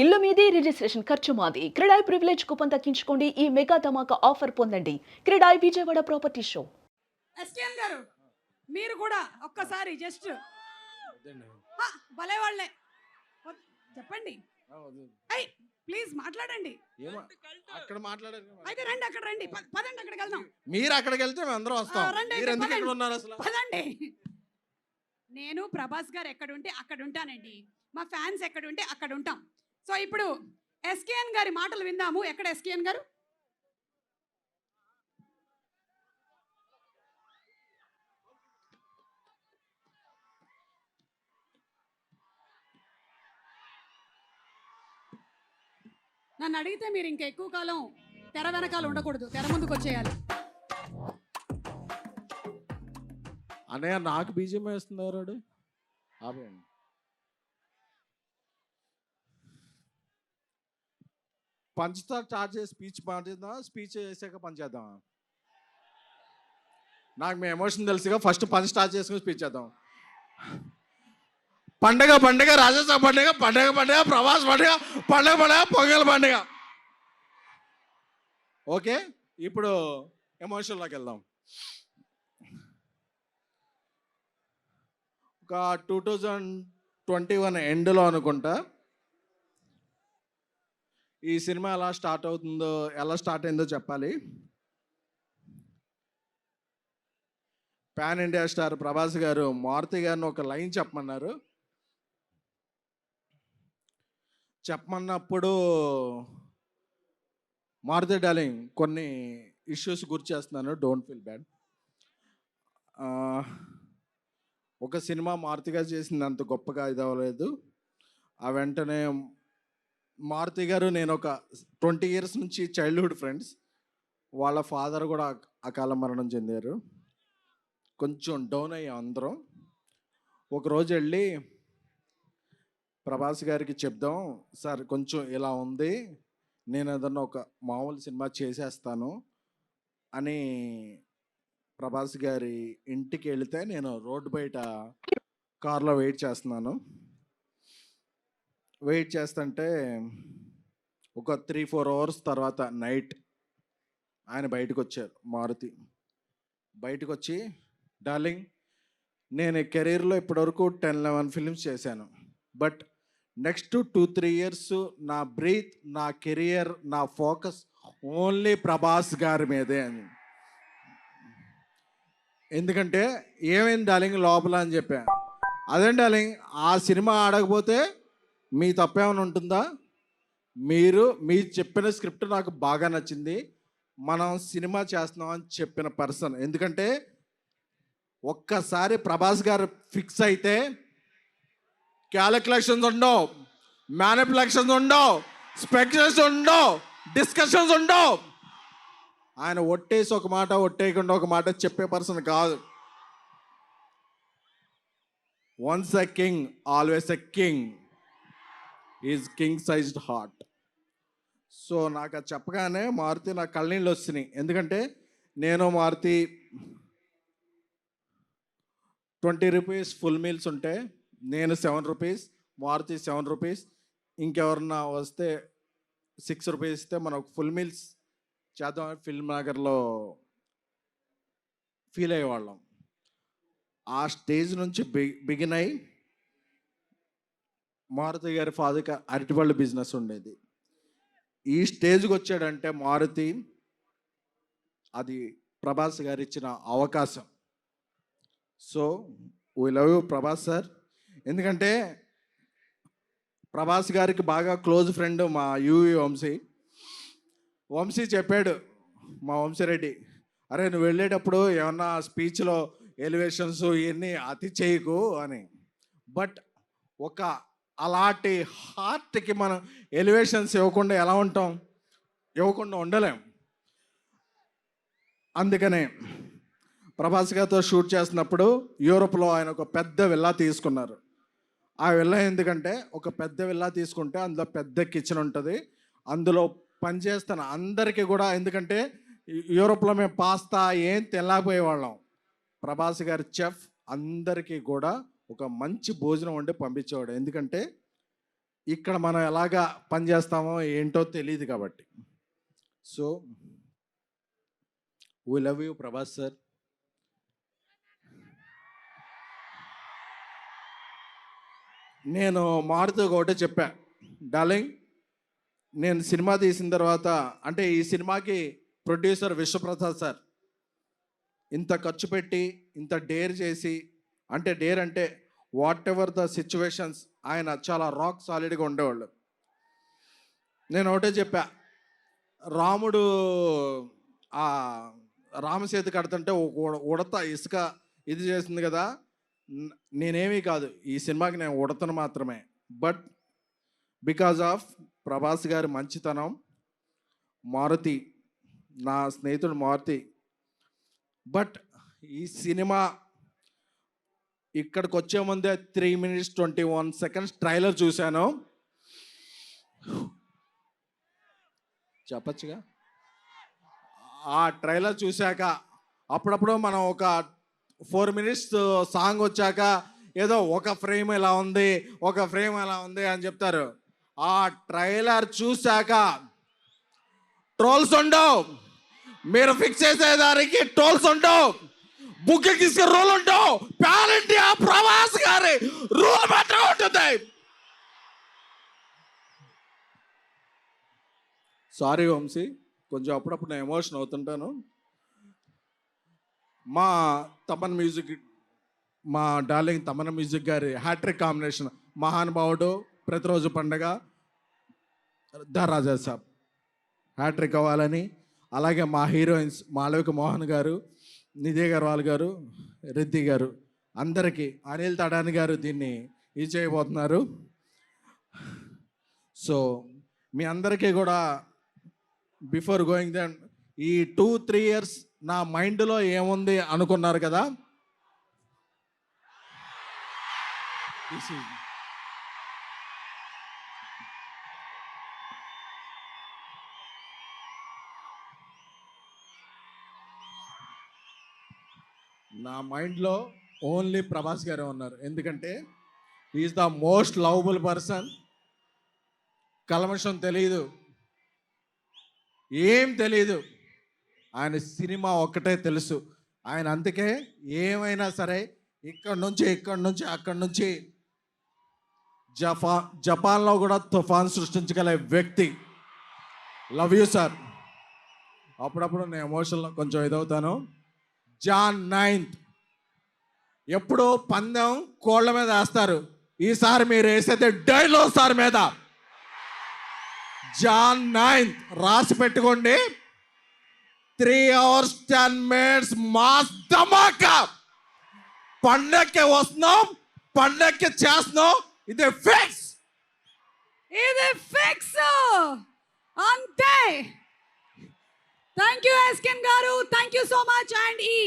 ఇల్లు మీది రిజిస్ట్రేషన్ ఖర్చు మాది. క్రెడాయ్ ప్రివిలేజ్ కూపన్ తగ్గించుకోండి. ఈ మెగా ధమాకా ఆఫర్ పొందండి. CREDAI Vijayawada property show. SKN గారు మీరు కూడా ఒక్కసారి జస్ట్ భలే వాళ్ళే చెప్పండి. అయ్ ప్లీజ్ మాట్లాడండి. అక్కడ మాట్లాడారు. అయితే రండి, అక్కడ రండి, పదండి, అక్కడికి వెళ్దాం. మీరు అక్కడికి వెళ్తే మేము అందరం వస్తాం. రండి, మీరు ఎందుకు పదండి. ఇక్కడ ఉన్నారు అసలు? పదండి. నేను ప్రభాస్ గారు ఎక్కడ ఉంటే అక్కడ ఉంటానండి. మా ఫ్యాన్స్ ఎక్కడ ఉంటే అక్కడ ఉంటాం. సో ఇప్పుడు ఎస్కేఎన్ గారి మాటలు విందాము. ఎక్కడ ఎస్కేఎన్ గారు? నన్ను అడిగితే మీరు ఇంకా ఎక్కువ కాలం తెర వెనకాల ఉండకూడదు, తెర ముందుకు వచ్చేయాలి. అన్నయ్య నాకు బీజం వేస్తున్నారు. ఆపేయండి. పంచుతో స్టార్ట్ చేసి స్పీచ్ మాట్లాడదాం, స్పీచ్ చేసాక పని చేద్దాం. నాకు మీ ఎమోషన్ తెలుసుగా, ఫస్ట్ పని స్టార్ట్ చేసుకుని స్పీచ్ చేద్దాం. పండగ పండగ, రాజస్థాన్ పండగ, పండగ పండగ, ప్రవాస్ పండగ, పండగ పండగ, పొంగల్ పండగ. ఓకే, ఇప్పుడు ఎమోషన్లోకి వెళ్దాం. ఒక 2021 ఎండ్లో అనుకుంటా ఈ సినిమా ఎలా స్టార్ట్ అయిందో చెప్పాలి. పాన్ ఇండియా స్టార్ ప్రభాస్ గారు మారుతి గారిని ఒక లైన్ చెప్పమన్నప్పుడు మారుతి డార్లింగ్ కొన్ని ఇష్యూస్ గుర్తు చేస్తున్నాను, డోంట్ ఫీల్ బ్యాడ్. ఒక సినిమా మారుతిగా చేసింది అంత గొప్పగా ఇది అవ్వలేదు. ఆ వెంటనే మారుతి గారు నేను ఒక 20 years నుంచి చైల్డ్హుడ్ ఫ్రెండ్స్. వాళ్ళ ఫాదర్ కూడా అకాల మరణం చెందారు. కొంచెం డౌన్ అయ్యాం అందరం. ఒకరోజు వెళ్ళి ప్రభాస్ గారికి చెప్దాం, సార్ కొంచెం ఇలా ఉంది, నేను ఏదన్నా ఒక మామూలు సినిమా చేసేస్తాను అని ప్రభాస్ గారి ఇంటికి వెళితే నేను రోడ్డు బయట కార్లో వెయిట్ చేస్తుంటే ఒక 3-4 hours తర్వాత నైట్ ఆయన బయటకు వచ్చారు. మారుతి బయటకు వచ్చి, డార్లింగ్ నేను కెరీర్లో ఇప్పటివరకు 10-11 films చేశాను, బట్ నెక్స్ట్ 2-3 years నా బ్రీత్, నా కెరియర్, నా ఫోకస్ ఓన్లీ ప్రభాస్ గారి మీదే అని. ఎందుకంటే ఏమైంది డార్లింగ్ లోపల అని చెప్పా. అదే డార్లింగ్, ఆ సినిమా ఆడకపోతే మీ తప్పేమైనా ఉంటుందా? మీరు చెప్పిన స్క్రిప్ట్ నాకు బాగా నచ్చింది, మనం సినిమా చేస్తున్నాం అని చెప్పిన పర్సన్. ఎందుకంటే ఒక్కసారి ప్రభాస్ గారు ఫిక్స్ అయితే క్యాలిక్యులేషన్స్ ఉండవు, మ్యానిపులేషన్స్ ఉండవు, స్పెక్యులేషన్స్ ఉండవు, డిస్కషన్స్ ఉండవు. ఆయన ఒట్టేసి ఒక మాట, ఒట్టేయకుండా ఒక మాట చెప్పే పర్సన్ కాదు. Once a king always a king, is king sized heart. So నాకు అది చెప్పగానే మారుతి నాకు కళ్ళనీళ్ళు వస్తున్నాయి. ఎందుకంటే నేను మారుతి 20 rupees ఫుల్ మీల్స్ ఉంటే నేను 7 rupees, మారుతి 7 rupees, ఇంకెవరన్నా వస్తే 6 rupees ఇస్తే మనం ఫుల్ మీల్స్ చేద్దాం ఫిల్మ్ నగర్లో ఫీల్ అయ్యేవాళ్ళం. ఆ స్టేజ్ నుంచి బిగిన్ అయ్యి మారుతి గారి ఫాదర్కి అరటిపళ్ళు బిజినెస్ ఉండేది. ఈ స్టేజ్కి వచ్చాడంటే మారుతి, అది ప్రభాస్ గారు ఇచ్చిన అవకాశం. So we love you Prabhas sir. ఎందుకంటే ప్రభాస్ గారికి బాగా క్లోజ్ ఫ్రెండ్ మా యూవి వంశీ చెప్పాడు, మా వంశీరెడ్డి, అరే నువ్వు వెళ్ళేటప్పుడు ఏమన్నా స్పీచ్లో ఎలివేషన్స్ ఇవన్నీ అతి చేయకు అని. బట్ ఒక అలాంటి హార్ట్కి మనం ఎలివేషన్స్ ఇవ్వకుండా ఎలా ఉంటాం? ఇవ్వకుండా ఉండలేం. అందుకనే ప్రభాస్ గారితో షూట్ చేస్తున్నప్పుడు యూరోప్లో ఆయన ఒక పెద్ద విల్లా తీసుకున్నారు. ఆ విల్లా ఎందుకంటే ఒక పెద్ద విల్లా తీసుకుంటే అందులో పెద్ద కిచెన్ ఉంటుంది, అందులో పనిచేస్తున్న అందరికీ కూడా, ఎందుకంటే యూరోప్లో మేము పాస్తా ఏం తినలేకపోయేవాళ్ళం, ప్రభాస్ గారి చెఫ్ అందరికీ కూడా ఒక మంచి భోజనం వండి పంపించేవాడు. ఎందుకంటే ఇక్కడ మనం ఎలాగా పనిచేస్తామో ఏంటో తెలియదు కాబట్టి. So we love you Prabhas sir. నేను మారుతూ ఒకటే చెప్పా, డార్లింగ్ నేను సినిమా తీసిన తర్వాత, అంటే ఈ సినిమాకి ప్రొడ్యూసర్ విశ్వప్రసాద్ సార్ ఇంత ఖర్చు పెట్టి ఇంత డేర్ చేసి, అంటే డేర్ అంటే వాట్ ఎవర్ ద సిచ్యువేషన్స్ ఆయన చాలా రాక్ సాలిడ్గా ఉండేవాళ్ళు. నేను ఒకటే చెప్పా, రాముడు ఆ రామసేతు కడుతుంటే ఉడత ఇసుక ఇది చేసింది కదా, నేనేమీ కాదు ఈ సినిమాకి, నేను ఉడతను మాత్రమే. బట్ బికాజ్ ఆఫ్ ప్రభాస్ గారి మంచితనం, మారుతి నా స్నేహితుడు మారుతి. బట్ ఈ సినిమా ఇక్కడికి వచ్చే ముందే 3 minutes 21 seconds ట్రైలర్ చూశాను. చెప్పచ్చుగా. ఆ ట్రైలర్ చూశాక అప్పుడప్పుడు మనం ఒక 4 minutes సాంగ్ వచ్చాక ఏదో ఒక ఫ్రేమ్ ఎలా ఉంది, ఒక ఫ్రేమ్ ఎలా ఉంది అని చెప్తారు. ఆ ట్రైలర్ చూశాక ట్రోల్స్ ఉండవు, మీరు ఫిక్స్ చేసేదానికి ట్రోల్స్ ఉండవు, బుక్ తీసుకునే రూల్ ఉండవు, పాన్ ఇండియా ప్రభాస్ గారి రూల్ మాత్రం ఉంటుంది. సారీ వంశీ, కొంచెం అప్పుడప్పుడు నేను ఎమోషన్ అవుతుంటాను. మా తమన్ మ్యూజిక్, మా డార్లింగ్ తమన్ మ్యూజిక్ గారి హ్యాట్రిక్ కాంబినేషన్, మహానుభావుడు, ప్రతిరోజు పండగ, ద రాజా సాబ్ హ్యాట్రిక్ అవ్వాలని, అలాగే మా హీరోయిన్స్ మాళవిక మోహన్ గారు, నిధి అగర్వాల్ గారు, రిద్ధి గారు, అందరికీ, అనిల్ తడాని గారు దీన్ని ఇది చేయబోతున్నారు. సో మీ అందరికీ కూడా బిఫోర్ గోయింగ్ దెన్ ఈ 2-3 years నా మైండ్లో ఏముంది అనుకున్నారు కదా, నా మైండ్లో ఓన్లీ ప్రభాస్ గారే ఉన్నారు. ఎందుకంటే is the most lovable person. కల్మషం తెలియదు, ఏం తెలియదు, ఆయన సినిమా ఒక్కటే తెలుసు. ఆయన అందుకే ఏమైనా సరే ఇక్కడి నుంచి అక్కడి నుంచి జపాన్లో కూడా తుఫాన్ సృష్టించగల వ్యక్తి. Love you sir. అప్పుడప్పుడు నేను ఎమోషన్లో కొంచెం ఇదవుతాను. Jan 9th ఎప్పుడో పందెం కోళ్ళ మీద వేస్తారు, ఈసారి మీరు వేసేది డైనోసార్ మీద. Jan 9th రాసి పెట్టుకోండి. 3 hours 10 minutes మాస్ ధమాకా. పండక్కి వస్తున్నాం, పండక్కి చేస్తున్నాం, ఇది ఫిక్స్. ఇది ఫిక్స్ అంతే. థ్యాంక్ యూ ఎస్కెన్ గారు, thank you so much. And ఈ